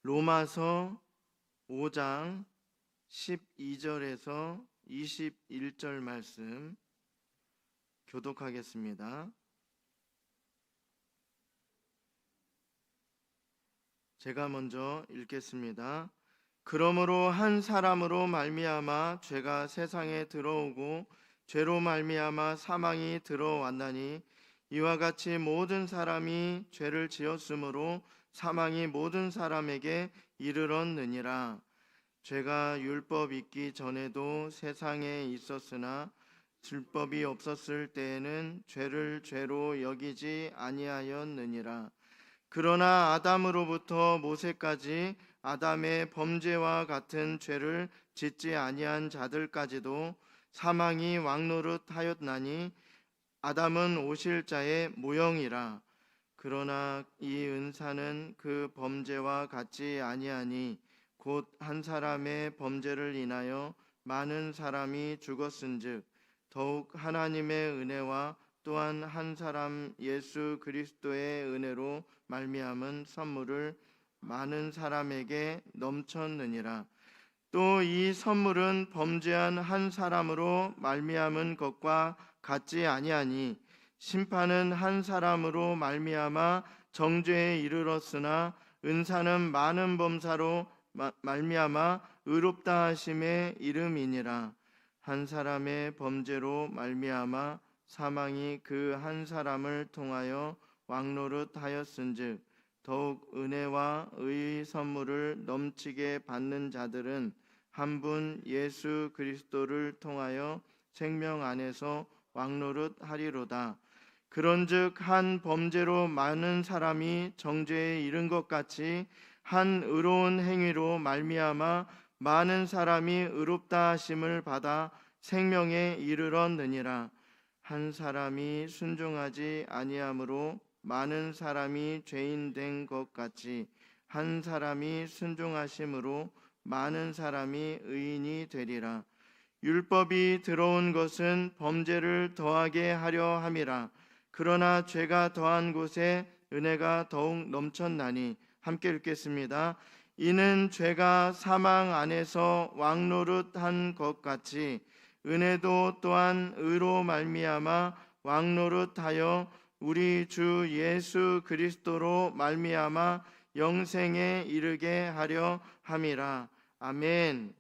로마서 5장 12절에서 21절 말씀 교독하겠습니다. 제가 먼저 읽겠습니다. 그러므로 한 사람으로 말미암아 죄가 세상에 들어오고 죄로 말미암아 사망이 들어왔나니 이와 같이 모든 사람이 죄를 지었으므로 사망이 모든 사람에게 이르렀느니라. 죄가 율법 있기 전에도 세상에 있었으나 율법이 없었을 때에는 죄를 죄로 여기지 아니하였느니라. 그러나 아담으로부터 모세까지 아담의 범죄와 같은 죄를 짓지 아니한 자들까지도 사망이 왕노릇하였나니 아담은 오실자의 모형이라. 그러나 이 은사는 그 범죄와 같지 아니하니 곧 한 사람의 범죄를 인하여 많은 사람이 죽었은즉 더욱 하나님의 은혜와 또한 한 사람 예수 그리스도의 은혜로 말미암은 선물을 많은 사람에게 넘쳤느니라. 또 이 선물은 범죄한 한 사람으로 말미암은 것과 같지 아니하니 심판은 한 사람으로 말미암아 정죄에 이르렀으나 은사는 많은 범사로 말미암아 의롭다 하심의 이름이니라. 한 사람의 범죄로 말미암아 사망이 그 한 사람을 통하여 왕노릇하였은즉 더욱 은혜와 의의 선물을 넘치게 받는 자들은 한 분 예수 그리스도를 통하여 생명 안에서 왕노릇하리로다. 그런즉 한 범죄로 많은 사람이 정죄에 이른 것 같이 한 의로운 행위로 말미암아 많은 사람이 의롭다 하심을 받아 생명에 이르렀느니라. 한 사람이 순종하지 아니함으로 많은 사람이 죄인 된 것 같이 한 사람이 순종하심으로 많은 사람이 의인이 되리라. 율법이 들어온 것은 범죄를 더하게 하려 함이라. 그러나 죄가 더한 곳에 은혜가 더욱 넘쳤나니. 함께 읽겠습니다. 이는 죄가 사망 안에서 왕노릇한 것 같이 은혜도 또한 의로 말미암아 왕노릇하여 우리 주 예수 그리스도로 말미암아 영생에 이르게 하려 함이라. 아멘.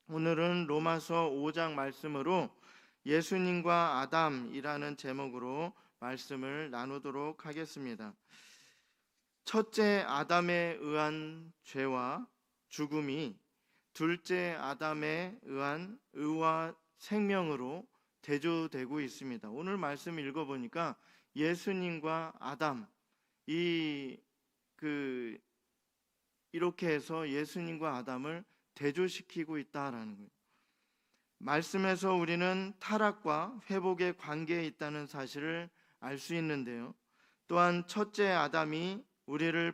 오늘은 로마서 5장 말씀으로 예수님과 아담이라는 제목으로 말씀을 나누도록 하겠습니다. 첫째 아담에 의한 죄와 죽음이 둘째 아담에 의한 의와 생명으로 대조되고 있습니다. 오늘 말씀 읽어보니까 예수님과 아담 이렇게 해서 예수님과 아담을 대조시키고 있다라는 거예요. 말씀에서 우리는 타락과 회복의 관계에 있다는 사실을 알 수 있는데요. 또한 첫째 아담이 우리를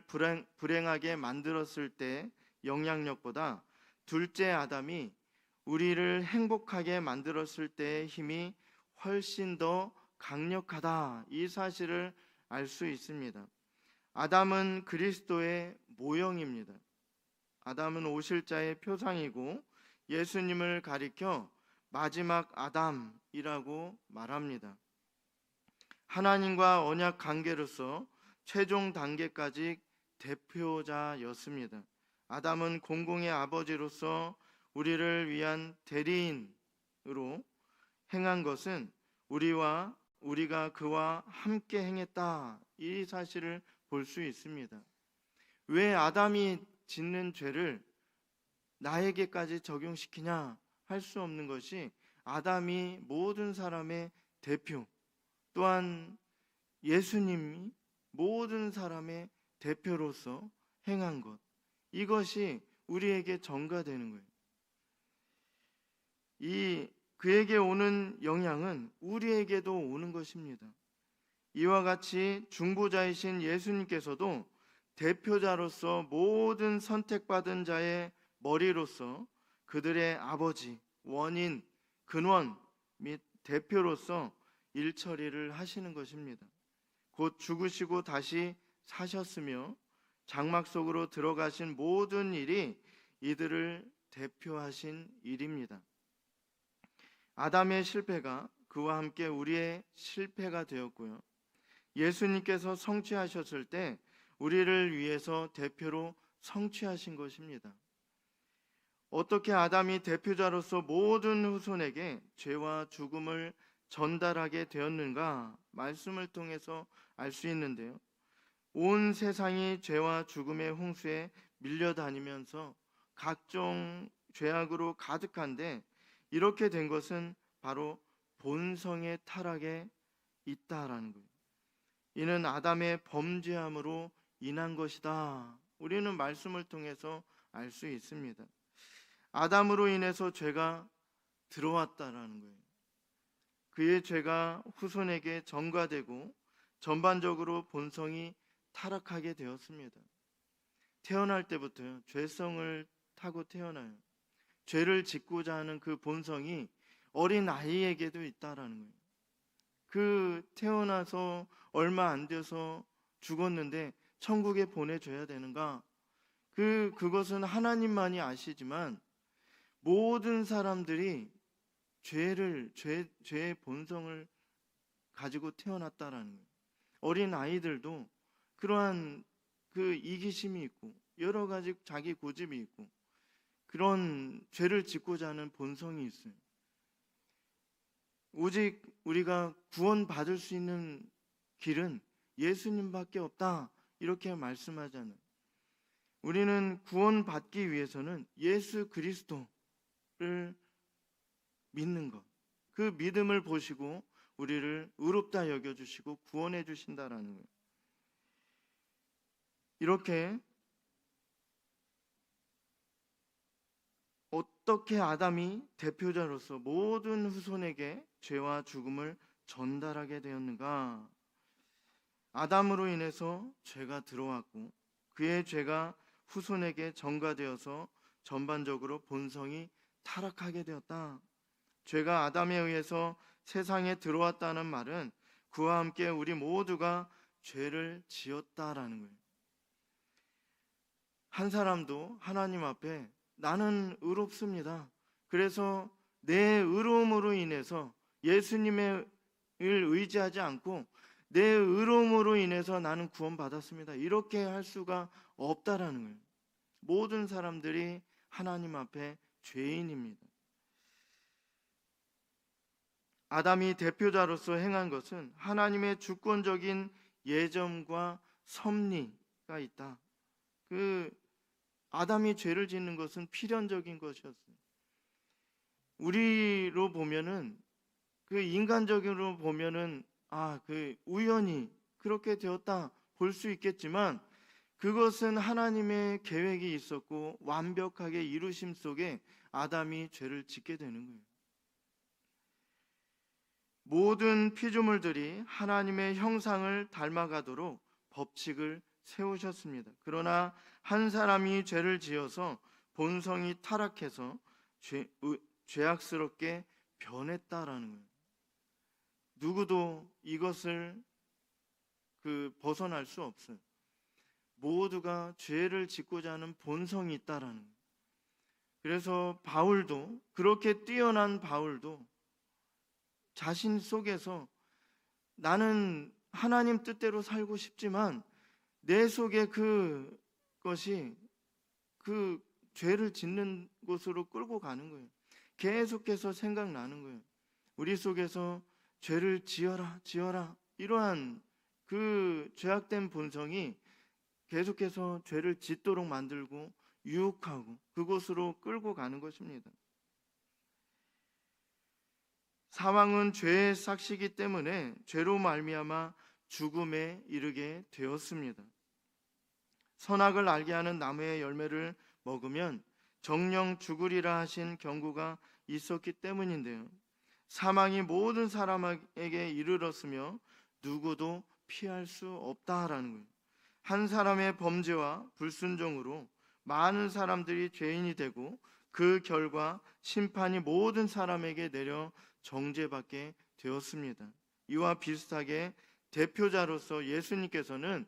불행하게 만들었을 때 영향력보다 둘째 아담이 우리를 행복하게 만들었을 때의 힘이 훨씬 더 강력하다, 이 사실을 알 수 있습니다. 아담은 그리스도의 모형입니다. 아담은 오실자의 표상이고 예수님을 가리켜 마지막 아담이라고 말합니다. 하나님과 언약 관계로서 최종 단계까지 대표자였습니다. 아담은 공공의 아버지로서 우리를 위한 대리인으로 행한 것은 우리가 그와 함께 행했다, 이 사실을 볼 수 있습니다. 왜 아담이 짓는 죄를 나에게까지 적용시키냐 할 수 없는 것이 아담이 모든 사람의 대표, 또한 예수님이 모든 사람의 대표로서 행한 것, 이것이 우리에게 전가되는 거예요. 그에게 오는 영향은 우리에게도 오는 것입니다. 이와 같이 중보자이신 예수님께서도 대표자로서 모든 선택받은 자의 머리로서 그들의 아버지, 원인, 근원 및 대표로서 일처리를 하시는 것입니다. 곧 죽으시고 다시 사셨으며 장막 속으로 들어가신 모든 일이 이들을 대표하신 일입니다. 아담의 실패가 그와 함께 우리의 실패가 되었고요. 예수님께서 성취하셨을 때 우리를 위해서 대표로 성취하신 것입니다. 어떻게 아담이 대표자로서 모든 후손에게 죄와 죽음을 전달하게 되었는가 말씀을 통해서 알 수 있는데요. 온 세상이 죄와 죽음의 홍수에 밀려다니면서 각종 죄악으로 가득한데 이렇게 된 것은 바로 본성의 타락에 있다라는 거예요. 이는 아담의 범죄함으로 인한 것이다. 우리는 말씀을 통해서 알 수 있습니다. 아담으로 인해서 죄가 들어왔다라는 거예요. 그의 죄가 후손에게 전가되고 전반적으로 본성이 타락하게 되었습니다. 태어날 때부터 죄성을 타고 태어나요. 죄를 짓고자 하는 그 본성이 어린 아이에게도 있다라는 거예요. 그 태어나서 얼마 안 돼서 죽었는데 천국에 보내줘야 되는가? 그것은 하나님만이 아시지만 모든 사람들이 죄의 본성을 가지고 태어났다라는 거예요. 어린 아이들도 그러한 그 이기심이 있고 여러 가지 자기 고집이 있고 그런 죄를 짓고자 하는 본성이 있어요. 오직 우리가 구원받을 수 있는 길은 예수님밖에 없다 이렇게 말씀하잖아요. 우리는 구원받기 위해서는 예수 그리스도를 믿는 것, 그 믿음을 보시고 우리를 의롭다 여겨주시고 구원해 주신다라는 거예요. 이렇게 어떻게 아담이 대표자로서 모든 후손에게 죄와 죽음을 전달하게 되었는가? 아담으로 인해서 죄가 들어왔고 그의 죄가 후손에게 전가되어서 전반적으로 본성이 타락하게 되었다. 죄가 아담에 의해서 세상에 들어왔다는 말은 그와 함께 우리 모두가 죄를 지었다라는 거예요. 한 사람도 하나님 앞에 나는 의롭습니다. 그래서 내 의로움으로 인해서 예수님을 의지하지 않고 내 의로움으로 인해서 나는 구원받았습니다. 이렇게 할 수가 없다라는 거예요. 모든 사람들이 하나님 앞에 죄인입니다. 아담이 대표자로서 행한 것은 하나님의 주권적인 예정과 섭리가 있다. 아담이 죄를 짓는 것은 필연적인 것이었어요. 우리로 보면은 인간적으로 보면은 우연히 그렇게 되었다 볼 수 있겠지만 그것은 하나님의 계획이 있었고 완벽하게 이루심 속에 아담이 죄를 짓게 되는 거예요. 모든 피조물들이 하나님의 형상을 닮아가도록 법칙을 세우셨습니다. 그러나 한 사람이 죄를 지어서 본성이 타락해서 죄악스럽게 변했다라는 거예요. 누구도 이것을 벗어날 수 없어요. 모두가 죄를 짓고자 하는 본성이 있다라는 거예요. 그래서 바울도 그렇게 뛰어난 바울도 자신 속에서 나는 하나님 뜻대로 살고 싶지만 내 속에 그것이 그 죄를 짓는 곳으로 끌고 가는 거예요. 계속해서 생각나는 거예요. 우리 속에서 죄를 지어라 이러한 그 죄악된 본성이 계속해서 죄를 짓도록 만들고 유혹하고 그곳으로 끌고 가는 것입니다. 사망은 죄의 삭시기 때문에 죄로 말미암아 죽음에 이르게 되었습니다. 선악을 알게 하는 나무의 열매를 먹으면 정령 죽으리라 하신 경고가 있었기 때문인데요. 사망이 모든 사람에게 이르렀으며 누구도 피할 수 없다라는 거예요. 한 사람의 범죄와 불순종으로 많은 사람들이 죄인이 되고 그 결과 심판이 모든 사람에게 내려 정죄받게 되었습니다. 이와 비슷하게 대표자로서 예수님께서는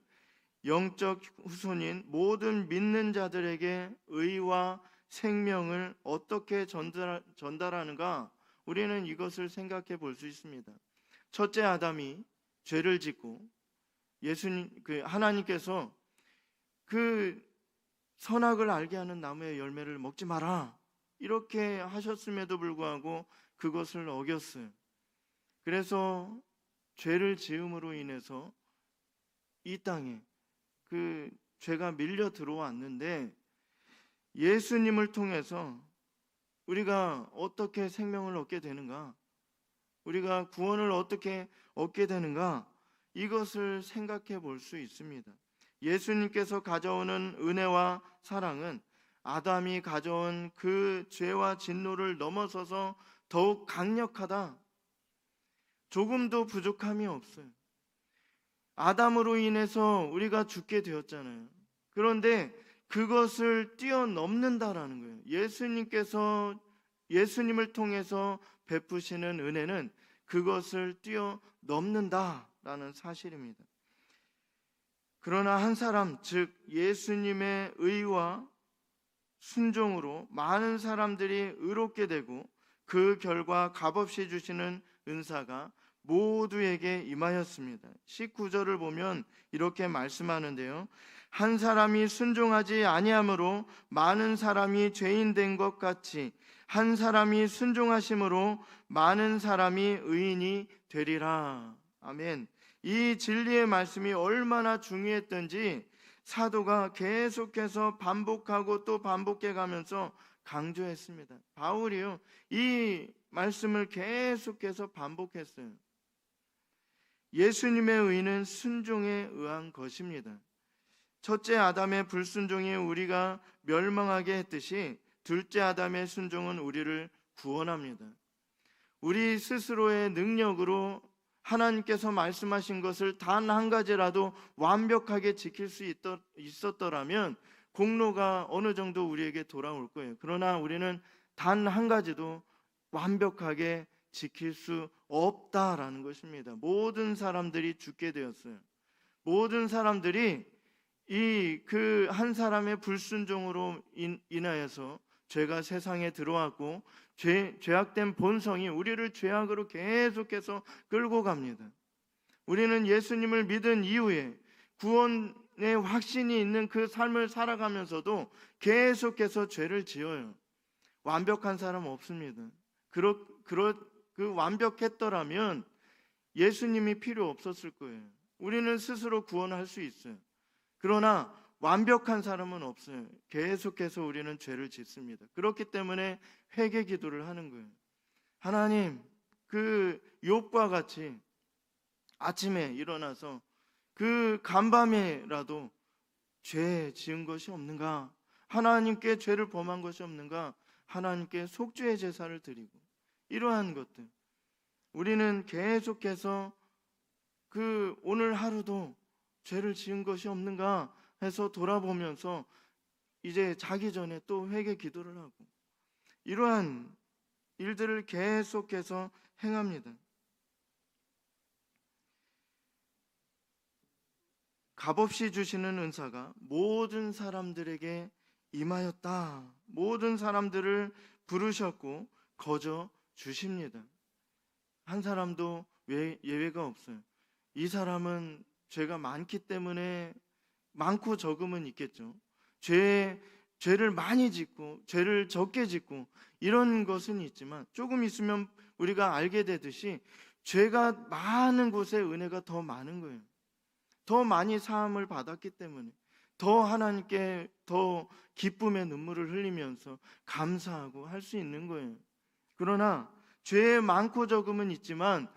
영적 후손인 모든 믿는 자들에게 의와 생명을 어떻게 전달하는가? 우리는 이것을 생각해 볼 수 있습니다. 첫째 아담이 죄를 짓고 하나님께서 그 선악을 알게 하는 나무의 열매를 먹지 마라 이렇게 하셨음에도 불구하고 그것을 어겼어요. 그래서 죄를 지음으로 인해서 이 땅에 그 죄가 밀려 들어왔는데, 예수님을 통해서 우리가 어떻게 생명을 얻게 되는가, 우리가 구원을 어떻게 얻게 되는가, 이것을 생각해 볼 수 있습니다. 예수님께서 가져오는 은혜와 사랑은 아담이 가져온 그 죄와 진노를 넘어서서 더욱 강력하다. 조금도 부족함이 없어요. 아담으로 인해서 우리가 죽게 되었잖아요. 그런데 그것을 뛰어넘는다라는 거예요. 예수님을 통해서 베푸시는 은혜는 그것을 뛰어넘는다라는 사실입니다. 그러나 한 사람, 즉 예수님의 의와 순종으로 많은 사람들이 의롭게 되고 그 결과 값없이 주시는 은사가 모두에게 임하였습니다. 19절을 보면 이렇게 말씀하는데요. 한 사람이 순종하지 아니함으로 많은 사람이 죄인 된 것 같이 한 사람이 순종하심으로 많은 사람이 의인이 되리라. 아멘. 이 진리의 말씀이 얼마나 중요했던지 사도가 계속해서 반복하고 또 반복해 가면서 강조했습니다. 바울이요, 이 말씀을 계속해서 반복했어요. 예수님의 의는 순종에 의한 것입니다. 첫째 아담의 불순종이 우리가 멸망하게 했듯이 둘째 아담의 순종은 우리를 구원합니다. 우리 스스로의 능력으로 하나님께서 말씀하신 것을 단 한 가지라도 완벽하게 지킬 수 있었더라면 공로가 어느 정도 우리에게 돌아올 거예요. 그러나 우리는 단 한 가지도 완벽하게 지킬 수 없다라는 것입니다. 모든 사람들이 죽게 되었어요. 모든 사람들이 이 그 한 사람의 불순종으로 인하여서 죄가 세상에 들어왔고 죄악된 본성이 우리를 죄악으로 계속해서 끌고 갑니다. 우리는 예수님을 믿은 이후에 구원의 확신이 있는 그 삶을 살아가면서도 계속해서 죄를 지어요. 완벽한 사람 없습니다. 그 완벽했더라면 예수님이 필요 없었을 거예요. 우리는 스스로 구원할 수 있어요. 그러나 완벽한 사람은 없어요. 계속해서 우리는 죄를 짓습니다. 그렇기 때문에 회개 기도를 하는 거예요. 하나님, 그 욥과 같이 아침에 일어나서 그 간밤에라도 죄 지은 것이 없는가, 하나님께 죄를 범한 것이 없는가, 하나님께 속죄의 제사를 드리고, 이러한 것들 우리는 계속해서 그 오늘 하루도 죄를 지은 것이 없는가 해서 돌아보면서 이제 자기 전에 또 회개 기도를 하고, 이러한 일들을 계속해서 행합니다. 값없이 주시는 은사가 모든 사람들에게 임하였다. 모든 사람들을 부르셨고 거저 주십니다. 한 사람도 예외가 없어요. 이 사람은 죄가 많기 때문에 많고 적음은 있겠죠. 죄를 많이 짓고 죄를 적게 짓고 이런 것은 있지만, 조금 있으면 우리가 알게 되듯이 죄가 많은 곳에 은혜가 더 많은 거예요. 더 많이 사함을 받았기 때문에 더 하나님께 더 기쁨의 눈물을 흘리면서 감사하고 할 수 있는 거예요. 그러나 죄 많고 적음은 있지만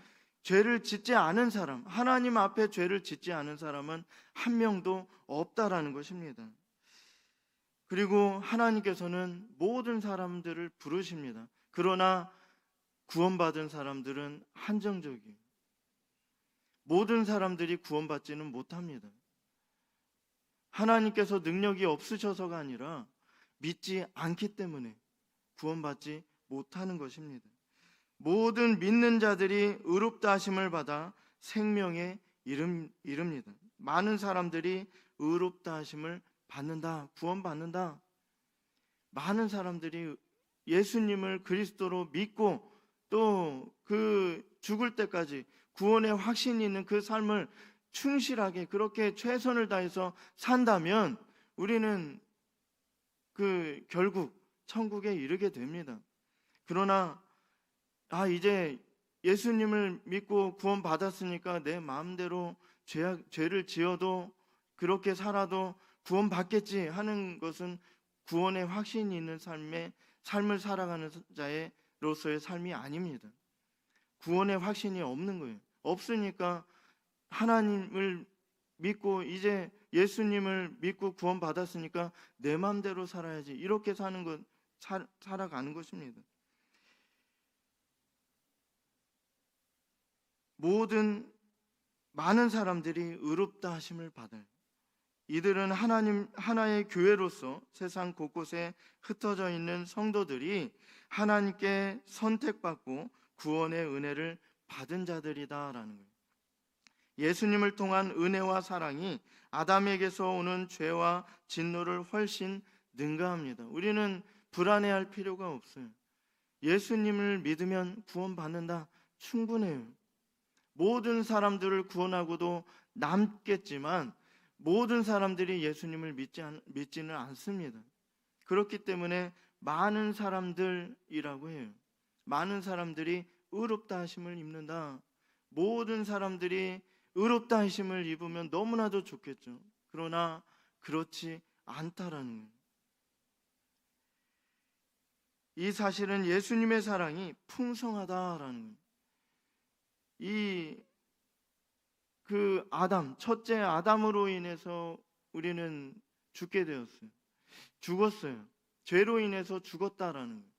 죄를 짓지 않은 사람, 하나님 앞에 죄를 짓지 않은 사람은 한 명도 없다라는 것입니다. 그리고 하나님께서는 모든 사람들을 부르십니다. 그러나 구원받은 사람들은 한정적이에요. 모든 사람들이 구원받지는 못합니다. 하나님께서 능력이 없으셔서가 아니라 믿지 않기 때문에 구원받지 못하는 것입니다. 모든 믿는 자들이 의롭다 하심을 받아 생명에 이릅니다. 많은 사람들이 의롭다 하심을 받는다, 구원받는다. 많은 사람들이 예수님을 그리스도로 믿고 또 그 죽을 때까지 구원의 확신이 있는 그 삶을 충실하게 그렇게 최선을 다해서 산다면 우리는 그 결국 천국에 이르게 됩니다. 그러나 이제 예수님을 믿고 구원받았으니까 내 마음대로 죄를 지어도 그렇게 살아도 구원받겠지 하는 것은 구원의 확신이 있는 삶을 살아가는 자로서의 삶이 아닙니다. 구원의 확신이 없는 거예요. 없으니까 하나님을 믿고 이제 예수님을 믿고 구원받았으니까 내 마음대로 살아야지 이렇게 살아가는 것입니다. 많은 사람들이 의롭다 하심을 받아요. 이들은 하나의 교회로서 세상 곳곳에 흩어져 있는 성도들이 하나님께 선택받고 구원의 은혜를 받은 자들이다라는 거예요. 예수님을 통한 은혜와 사랑이 아담에게서 오는 죄와 진노를 훨씬 능가합니다. 우리는 불안해할 필요가 없어요. 예수님을 믿으면 구원받는다. 충분해요. 모든 사람들을 구원하고도 남겠지만 모든 사람들이 예수님을 믿지는 않습니다. 그렇기 때문에 많은 사람들이라고 해요. 많은 사람들이 의롭다 하심을 입는다. 모든 사람들이 의롭다 하심을 입으면 너무나도 좋겠죠. 그러나 그렇지 않다라는 거예요. 이 사실은 예수님의 사랑이 풍성하다라는 거예요. 첫째 아담으로 인해서 우리는 죽게 되었어요. 죽었어요. 죄로 인해서 죽었다라는 거예요.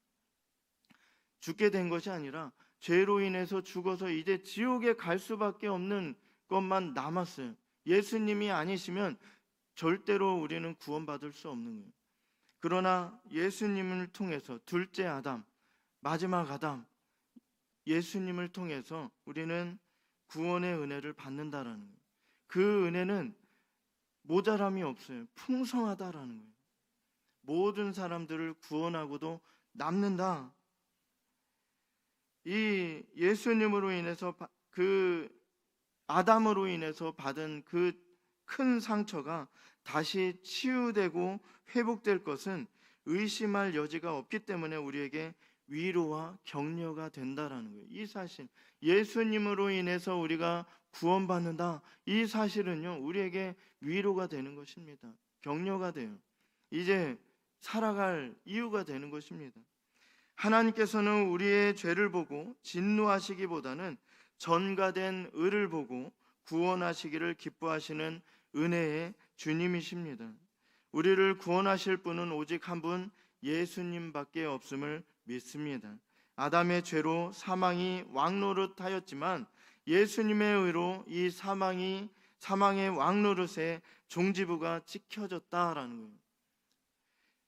죽게 된 것이 아니라 죄로 인해서 죽어서 이제 지옥에 갈 수밖에 없는 것만 남았어요. 예수님이 아니시면 절대로 우리는 구원받을 수 없는 거예요. 그러나 예수님을 통해서 둘째 아담, 마지막 아담, 예수님을 통해서 우리는 구원의 은혜를 받는다라는 거예요. 그 은혜는 모자람이 없어요. 풍성하다라는 거예요. 모든 사람들을 구원하고도 남는다. 이 예수님으로 인해서 그 아담으로 인해서 받은 그 큰 상처가 다시 치유되고 회복될 것은 의심할 여지가 없기 때문에 우리에게 위로와 격려가 된다라는 거예요. 이 사실, 예수님으로 인해서 우리가 구원받는다. 이 사실은요, 우리에게 위로가 되는 것입니다. 격려가 돼요. 이제 살아갈 이유가 되는 것입니다. 하나님께서는 우리의 죄를 보고 진노하시기보다는 전가된 의를 보고 구원하시기를 기뻐하시는 은혜의 주님이십니다. 우리를 구원하실 분은 오직 한 분 예수님밖에 없음을 믿습니다. 아담의 죄로 사망이 왕노릇하였지만 예수님의 의로 이 사망의 왕노릇의 종지부가 찍혀졌다라는 거예요.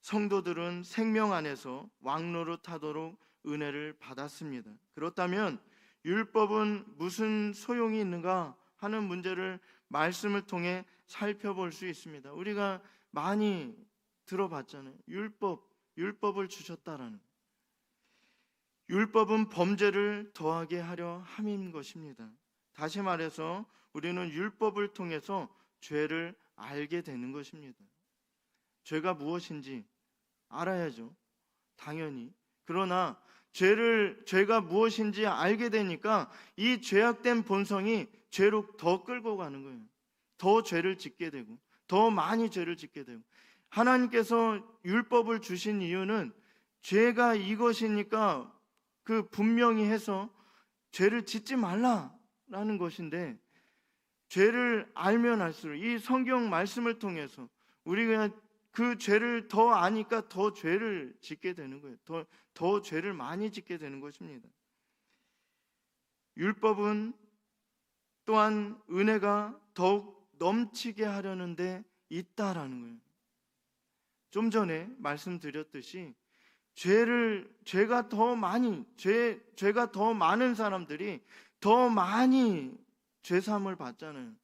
성도들은 생명 안에서 왕노릇하도록 은혜를 받았습니다. 그렇다면 율법은 무슨 소용이 있는가 하는 문제를 말씀을 통해 살펴볼 수 있습니다. 우리가 많이 들어봤잖아요. 율법을 주셨다라는. 율법은 범죄를 더하게 하려 함인 것입니다. 다시 말해서 우리는 율법을 통해서 죄를 알게 되는 것입니다. 죄가 무엇인지 알아야죠. 당연히. 그러나 죄가 무엇인지 알게 되니까 이 죄악된 본성이 죄로 더 끌고 가는 거예요. 더 죄를 짓게 되고 더 많이 죄를 짓게 되고. 하나님께서 율법을 주신 이유는 죄가 이것이니까 그 분명히 해서 죄를 짓지 말라라는 것인데, 죄를 알면 알수록 이 성경 말씀을 통해서 우리가 그 죄를 더 아니까 더 죄를 짓게 되는 거예요. 더 죄를 많이 짓게 되는 것입니다. 율법은 또한 은혜가 더욱 넘치게 하려는 데 있다라는 거예요. 좀 전에 말씀드렸듯이 죄가 더 많은 사람들이 더 많이 죄사함을 받잖아요.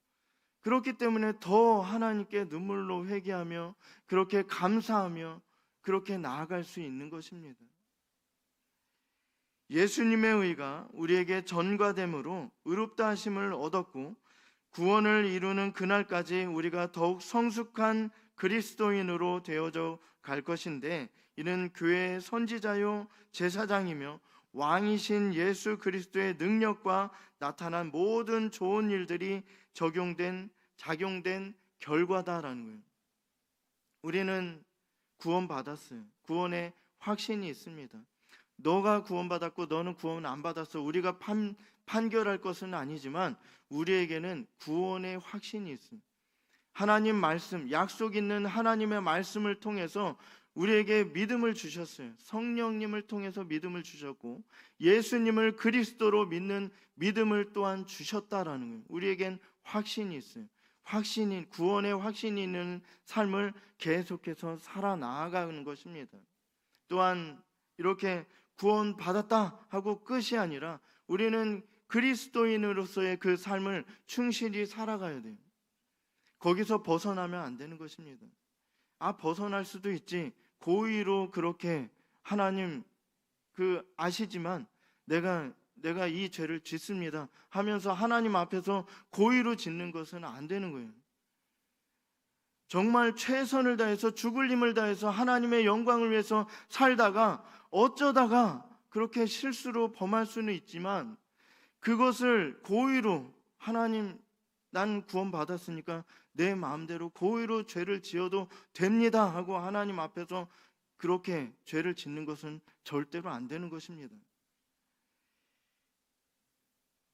그렇기 때문에 더 하나님께 눈물로 회개하며 그렇게 감사하며 그렇게 나아갈 수 있는 것입니다. 예수님의 의가 우리에게 전가됨으로 의롭다 하심을 얻었고 구원을 이루는 그날까지 우리가 더욱 성숙한 그리스도인으로 되어져 갈 것인데, 이는 교회의 선지자요 제사장이며 왕이신 예수 그리스도의 능력과 나타난 모든 좋은 일들이 작용된 결과다라는 거예요. 우리는 구원받았어요. 구원의 확신이 있습니다. 너가 구원받았고 너는 구원 안 받았어, 우리가 판결할 것은 아니지만 우리에게는 구원의 확신이 있습니다. 하나님 말씀, 약속 있는 하나님의 말씀을 통해서 우리에게 믿음을 주셨어요. 성령님을 통해서 믿음을 주셨고 예수님을 그리스도로 믿는 믿음을 또한 주셨다라는 거예요. 우리에겐 확신이 있어요. 구원의 확신이 있는 삶을 계속해서 살아나가는 것입니다. 또한 이렇게 구원받았다 하고 끝이 아니라 우리는 그리스도인으로서의 그 삶을 충실히 살아가야 돼요. 거기서 벗어나면 안 되는 것입니다. 벗어날 수도 있지, 고의로 그렇게 하나님 아시지만 내가 이 죄를 짓습니다 하면서 하나님 앞에서 고의로 짓는 것은 안 되는 거예요. 정말 최선을 다해서 죽을 힘을 다해서 하나님의 영광을 위해서 살다가 어쩌다가 그렇게 실수로 범할 수는 있지만 그것을 고의로 하나님, 난 구원받았으니까 내 마음대로 고의로 죄를 지어도 됩니다 하고 하나님 앞에서 그렇게 죄를 짓는 것은 절대로 안 되는 것입니다.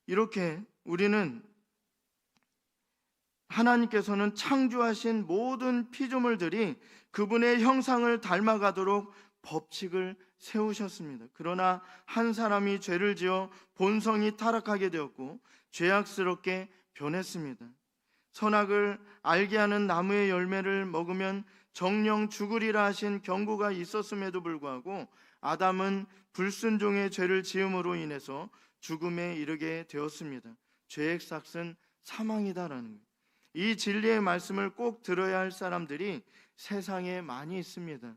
이렇게 우리는 하나님께서는 창조하신 모든 피조물들이 그분의 형상을 닮아가도록 법칙을 세우셨습니다. 그러나 한 사람이 죄를 지어 본성이 타락하게 되었고 죄악스럽게 변했습니다. 선악을 알게 하는 나무의 열매를 먹으면 정령 죽으리라 하신 경고가 있었음에도 불구하고 아담은 불순종의 죄를 지음으로 인해서 죽음에 이르게 되었습니다. 죄의 삭은 사망이다라는 거예요. 이 진리의 말씀을 꼭 들어야 할 사람들이 세상에 많이 있습니다.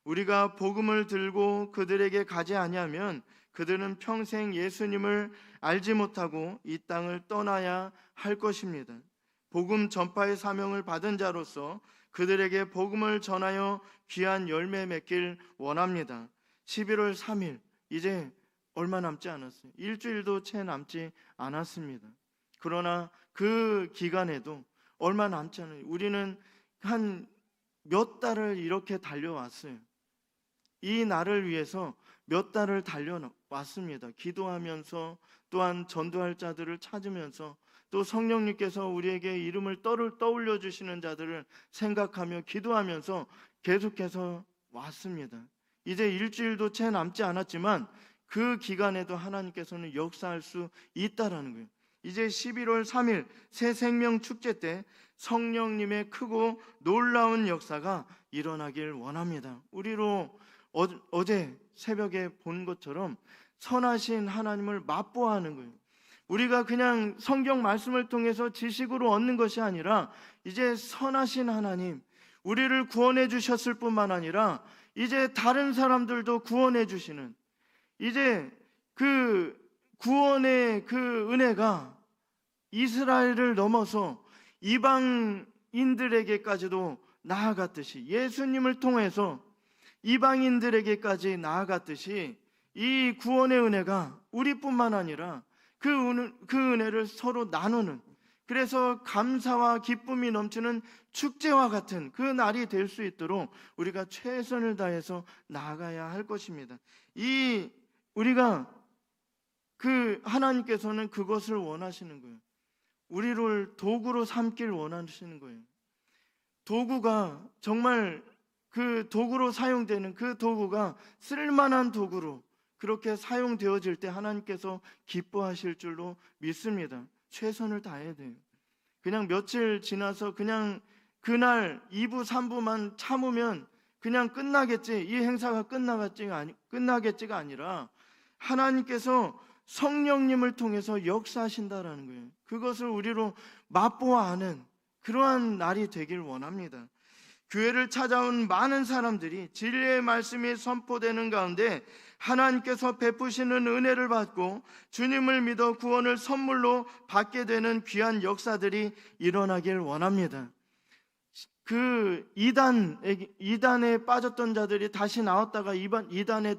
우리가 복음을 들고 그들에게 가지 아니하면 그들은 평생 예수님을 알지 못하고 이 땅을 떠나야 할 것입니다. 복음 전파의 사명을 받은 자로서 그들에게 복음을 전하여 귀한 열매 맺길 원합니다. 11월 3일, 이제 얼마 남지 않았어요. 일주일도 채 남지 않았습니다. 그러나 그 기간에도 얼마 남지 않아요. 우리는 한 몇 달을 이렇게 달려왔어요. 이 날을 위해서 몇 달을 달려왔습니다. 기도하면서 또한 전도할 자들을 찾으면서 또 성령님께서 우리에게 이름을 떠올려 주시는 자들을 생각하며 기도하면서 계속해서 왔습니다. 이제 일주일도 채 남지 않았지만 그 기간에도 하나님께서는 역사할 수 있다라는 거예요. 이제 11월 3일 새 생명 축제 때 성령님의 크고 놀라운 역사가 일어나길 원합니다. 우리로 어제 새벽에 본 것처럼 선하신 하나님을 맛보아하는 거예요. 우리가 그냥 성경 말씀을 통해서 지식으로 얻는 것이 아니라 이제 선하신 하나님, 우리를 구원해 주셨을 뿐만 아니라 이제 다른 사람들도 구원해 주시는, 이제 그 구원의 그 은혜가 이스라엘을 넘어서 이방인들에게까지도 나아갔듯이, 예수님을 통해서 이방인들에게까지 나아갔듯이 이 구원의 은혜가 우리뿐만 아니라 그 은혜를 서로 나누는, 그래서 감사와 기쁨이 넘치는 축제와 같은 그 날이 될 수 있도록 우리가 최선을 다해서 나아가야 할 것입니다. 우리가 하나님께서는 그것을 원하시는 거예요. 우리를 도구로 삼길 원하시는 거예요. 도구가 정말 그 도구로 사용되는 그 도구가 쓸만한 도구로 그렇게 사용되어질 때 하나님께서 기뻐하실 줄로 믿습니다. 최선을 다해야 돼요. 그냥 며칠 지나서 그냥 그날 2부 3부만 참으면 그냥 끝나겠지, 이 행사가 끝나겠지가 아니라 하나님께서 성령님을 통해서 역사하신다라는 거예요. 그것을 우리로 맛보아하는 그러한 날이 되길 원합니다. 교회를 찾아온 많은 사람들이 진리의 말씀이 선포되는 가운데 하나님께서 베푸시는 은혜를 받고 주님을 믿어 구원을 선물로 받게 되는 귀한 역사들이 일어나길 원합니다. 그 이단에 빠졌던 자들이 다시 나왔다가 이단에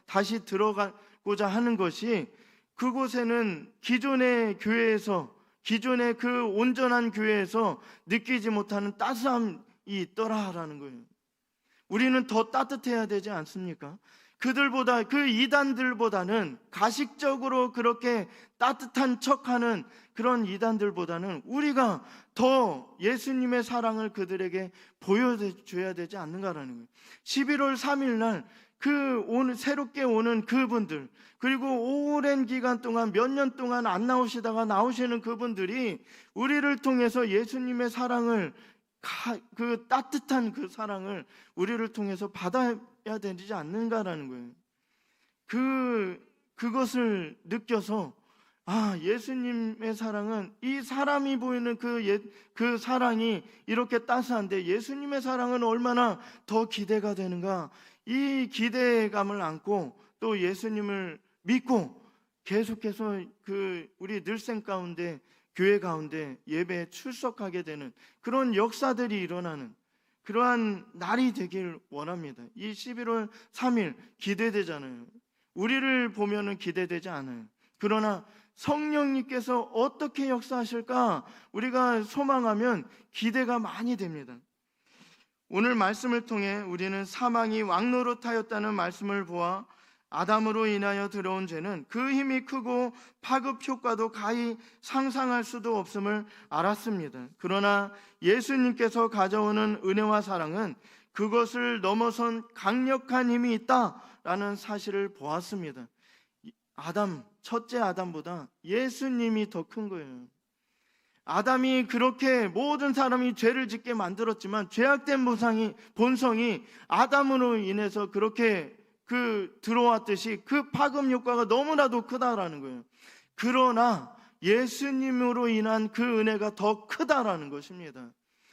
다시 들어가고자 하는 것이, 그곳에는 기존의 교회에서, 기존의 그 온전한 교회에서 느끼지 못하는 따스함이 있더라라는 거예요. 우리는 더 따뜻해야 되지 않습니까? 그들보다, 그 이단들보다는, 가식적으로 그렇게 따뜻한 척하는 그런 이단들보다는 우리가 더 예수님의 사랑을 그들에게 보여줘야 되지 않는가라는 거예요. 11월 3일 날 새롭게 오는 그분들, 그리고 오랜 기간 동안, 몇 년 동안 안 나오시다가 나오시는 그분들이 우리를 통해서 예수님의 사랑을, 그 따뜻한 그 사랑을 우리를 통해서 받아야 되지 않는가라는 거예요. 그것을 느껴서, 예수님의 사랑은, 이 사람이 보이는 그 사랑이 이렇게 따스한데 예수님의 사랑은 얼마나 더 기대가 되는가. 이 기대감을 안고 또 예수님을 믿고 계속해서 우리 늘생 가운데, 교회 가운데 예배에 출석하게 되는 그런 역사들이 일어나는 그러한 날이 되길 원합니다. 이 11월 3일 기대되잖아요. 우리를 보면은 기대되지 않아요. 그러나 성령님께서 어떻게 역사하실까 우리가 소망하면 기대가 많이 됩니다. 오늘 말씀을 통해 우리는 사망이 왕노릇하였다는 말씀을 보아 아담으로 인하여 들어온 죄는 그 힘이 크고 파급 효과도 가히 상상할 수도 없음을 알았습니다. 그러나 예수님께서 가져오는 은혜와 사랑은 그것을 넘어선 강력한 힘이 있다라는 사실을 보았습니다. 첫째 아담보다 예수님이 더 큰 거예요. 아담이 그렇게 모든 사람이 죄를 짓게 만들었지만 죄악된 본성이 아담으로 인해서 그렇게 들어왔듯이 그 파급 효과가 너무나도 크다라는 거예요. 그러나 예수님으로 인한 그 은혜가 더 크다라는 것입니다.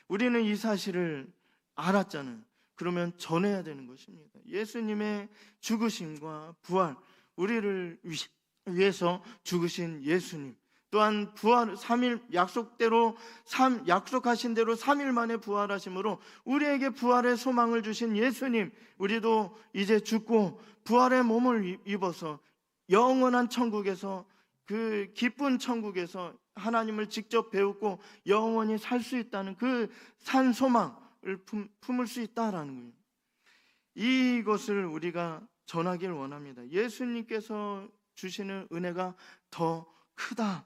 우리는 이 사실을 알았잖아요. 그러면 전해야 되는 것입니다. 예수님의 죽으심과 부활, 우리를 위해서 죽으신 예수님, 또한 부활 3일 약속하신 대로 3일 만에 부활하심으로 우리에게 부활의 소망을 주신 예수님, 우리도 이제 죽고 부활의 몸을 입어서 영원한 천국에서, 그 기쁜 천국에서 하나님을 직접 배우고 영원히 살 수 있다는 그 산 소망을 품을 수 있다라는 거예요. 이것을 우리가 전하길 원합니다. 예수님께서 주시는 은혜가 더 크다.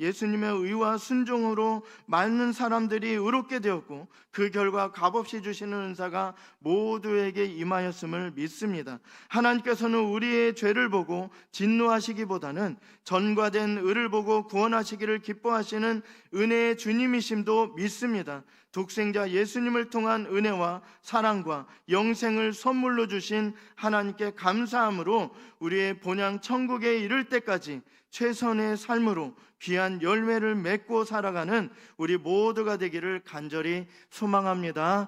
예수님의 의와 순종으로 많은 사람들이 의롭게 되었고 그 결과 값없이 주시는 은사가 모두에게 임하였음을 믿습니다. 하나님께서는 우리의 죄를 보고 진노하시기보다는 전과된 의를 보고 구원하시기를 기뻐하시는 은혜의 주님이심도 믿습니다. 독생자 예수님을 통한 은혜와 사랑과 영생을 선물로 주신 하나님께 감사함으로 우리의 본향 천국에 이를 때까지 최선의 삶으로 귀한 열매를 맺고 살아가는 우리 모두가 되기를 간절히 소망합니다.